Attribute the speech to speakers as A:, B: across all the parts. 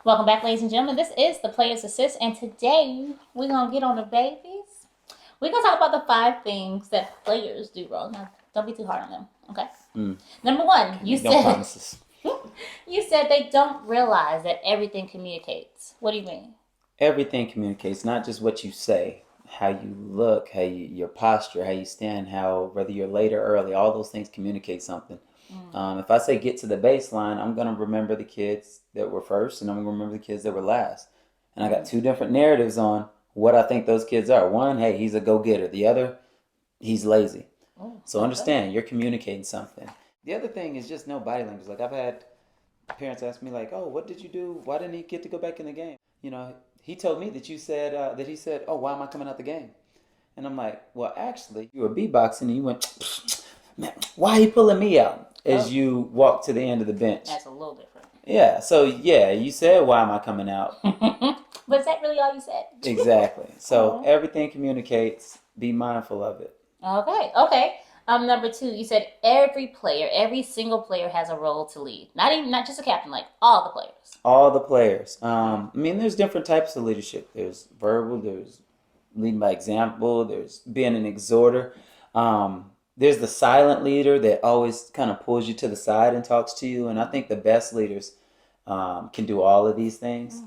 A: Welcome back, ladies and gentlemen. This is the Players Assist, and today we're gonna get on the babies. We're gonna talk about the five things that players do wrong. Now, don't be too hard on them, okay? Number one,
B: Can't make no promises.
A: you said they don't realize that everything communicates. What do you mean?
B: Everything communicates, not just what you say, how you look, your posture, how you stand, how whether you're late or early. All those things communicate something. If I say get to the baseline, I'm gonna remember the kids that were first, and I'm gonna remember the kids that were last. And I got two different narratives on what I think those kids are. One, hey, he's a go-getter. The other, he's lazy.
A: Oh,
B: So
A: okay.
B: understand, you're communicating something. The other thing is just no body language. Like I've had parents ask me like, "Oh, what did you do? Why didn't he get to go back in the game?" He told me that you said that he said, "Oh, why am I coming out the game?" And I'm like, "Well, actually, you were beatboxing and you went, man, why are you pulling me out?" As
A: Oh,
B: you walk to the end of the bench.
A: that's a little different.
B: Yeah. So yeah, you said, "Why am I coming out?"
A: But is that really all you said?
B: Exactly. So
A: Oh.
B: everything communicates. Be mindful of it.
A: Okay, okay. Number two, you said every single player has a role to lead. Not just a captain, like all the players.
B: All the players. I mean, there's different types of leadership. There's verbal. There's leading by example. There's being an exhorter. There's the silent leader that always kind of pulls you to the side and talks to you. And I think the best leaders can do all of these things.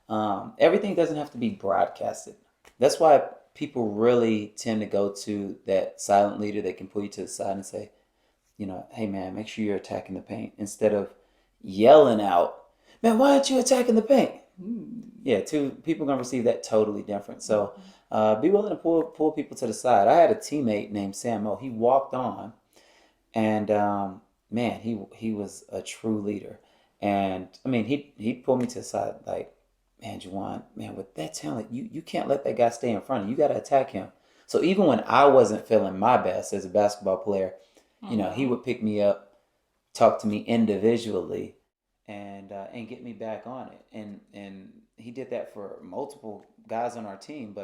B: Everything doesn't have to be broadcasted. That's why people really tend to go to that silent leader that can pull you to the side and say, hey man, make sure you're attacking the paint instead of yelling out, man, why aren't you attacking the paint? Yeah, two people gonna receive that totally different. So be willing to pull people to the side. I had a teammate named Sam O. He walked on, and man, he was a true leader. And I mean, he pulled me to the side like, man, Juwan, man, with that talent, you can't let that guy stay in front of you. You got to attack him. So even when I wasn't feeling my best as a basketball player, he
A: Mm-hmm.
B: would pick me up, talk to me individually, and get me back on it. And he did that for multiple guys on our team.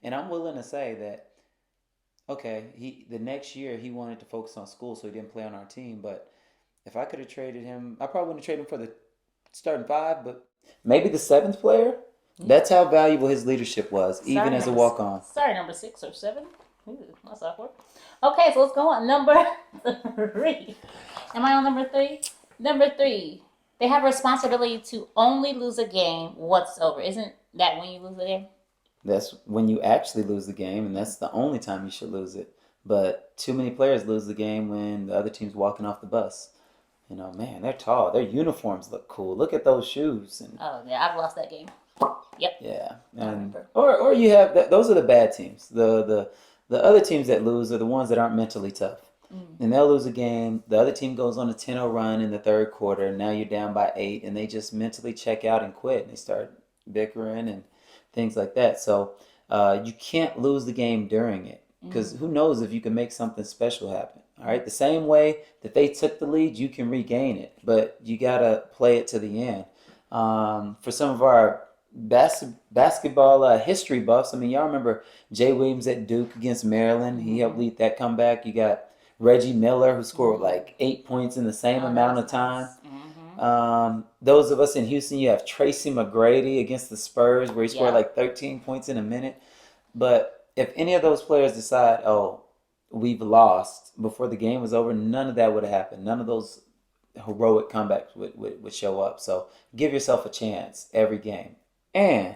B: And I'm willing to say that okay, he the next year he wanted to focus on school, so he didn't play on our team. But if I could have traded him, I probably wouldn't have traded him for the starting five, but maybe the seventh player.
A: Yeah.
B: That's how valuable his leadership was, even
A: Sorry,
B: as a walk on.
A: sorry, number six or seven. Ooh, that's awkward. Okay, so let's go on number three. Am I on number three? Number three. They have a responsibility to only lose a game once over. Isn't that when you lose a game?
B: That's when you actually lose the game, and that's the only time you should lose it. But too many players lose the game when the other team's walking off the bus. Man, they're tall. Their uniforms look cool. Look at those shoes, and
A: Oh yeah, I've lost that game. Yep,
B: yeah,
A: I
B: and
A: remember.
B: or you have those are the bad teams. The other teams that lose are the ones that aren't mentally tough.
A: Mm.
B: And they'll lose a game. The other team goes on a 10-0 run in the third quarter. And now you're down by 8, and they just mentally check out and quit. And they start bickering and things like that. So you can't lose the game during it because
A: Mm.
B: who knows if you can make something special happen. All right, the same way that they took the lead, you can regain it, but you gotta play it to the end. For some of our basketball history buffs, I mean, y'all remember Jay Williams at Duke against Maryland? He helped
A: Mm-hmm.
B: lead that comeback. You got Reggie Miller, who scored
A: Mm-hmm.
B: like 8 points in the same
A: Oh, that
B: amount
A: was
B: of time.
A: nice. Mm-hmm.
B: Those of us in Houston, you have Tracy McGrady against the Spurs, where he scored
A: Yep.
B: like 13 points in a minute. But if any of those players decide, oh, we've lost before the game was over, none of that would have happened. None of those heroic comebacks would show up. So give yourself a chance every game. And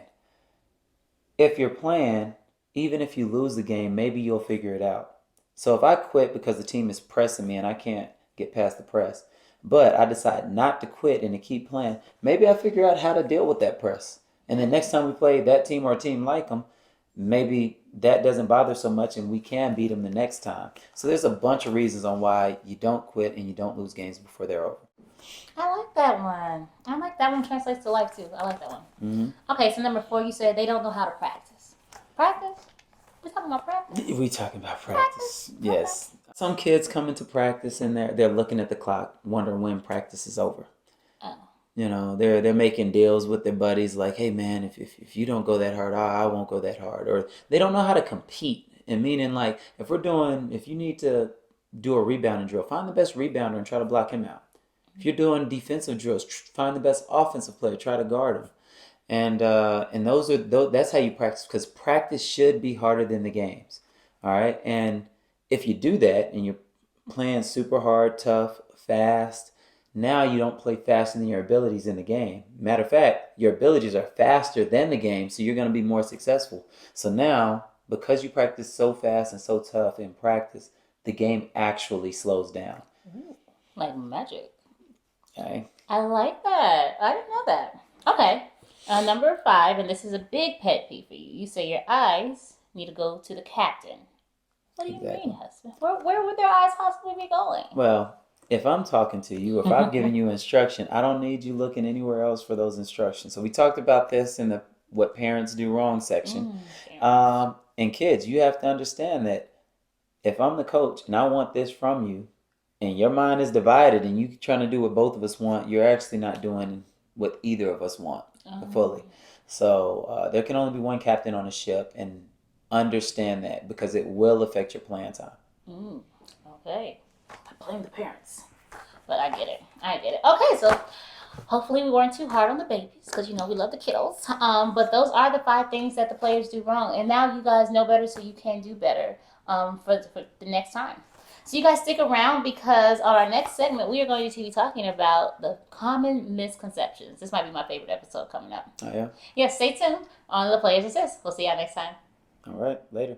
B: if you're playing, even if you lose the game, maybe you'll figure it out. So if I quit because the team is pressing me and I can't get past the press, but I decide not to quit and to keep playing, maybe I figure out how to deal with that press. And then next time we play that team or a team like them, maybe that doesn't bother so much and we can beat them the next time. So there's a bunch of reasons on why you don't quit and you don't lose games before they're over.
A: I like that one. I like that one. Translates to life too. I like that one.
B: Mm-hmm.
A: Okay, so number four, you said they don't know how to practice. Practice? We're talking about practice.
B: We talking about
A: Practice.
B: practice.
A: Okay.
B: Yes. Some kids come into practice and they're looking at the clock, wondering when practice is over.
A: Oh.
B: They're making deals with their buddies like, hey man, if you don't go that hard, I won't go that hard. Or they don't know how to compete. And meaning like if you need to do a rebounding drill, find the best rebounder and try to block him out. If you're doing defensive drills, find the best offensive player, try to guard him. And that's how you practice, because practice should be harder than the games. All right, and if you do that and you're playing super hard, tough, fast, now you don't play faster than your abilities in the game. Matter of fact, your abilities are faster than the game, so you're going to be more successful. So now, because you practice so fast and so tough in practice, the game actually slows down.
A: Ooh, like magic.
B: Okay.
A: I like that. I didn't know that. Okay. Number 5, and this is a big pet peeve for you. You say your eyes need to go to the captain. What do you
B: Exactly.
A: mean, husband? Where would their eyes possibly be going?
B: Well, if I'm talking to you, if I've given you instruction, I don't need you looking anywhere else for those instructions. So we talked about this in the what parents do wrong section. And kids, you have to understand that if I'm the coach and I want this from you, and your mind is divided and you trying to do what both of us want, you're actually not doing what either of us want fully. So there can only be one captain on a ship, and understand that, because it will affect your playing time.
A: Okay. I blame the parents. But I get it. I get it. Okay, so hopefully we weren't too hard on the babies, because you know we love the kiddos. But those are the 5 things that the players do wrong, and now you guys know better, so you can do better for the next time. So you guys stick around, because on our next segment we are going to be talking about the common misconceptions. This might be my favorite episode coming up.
B: Oh yeah.
A: Yes, stay tuned on the Players Assist. We'll see y'all next time.
B: All right. Later.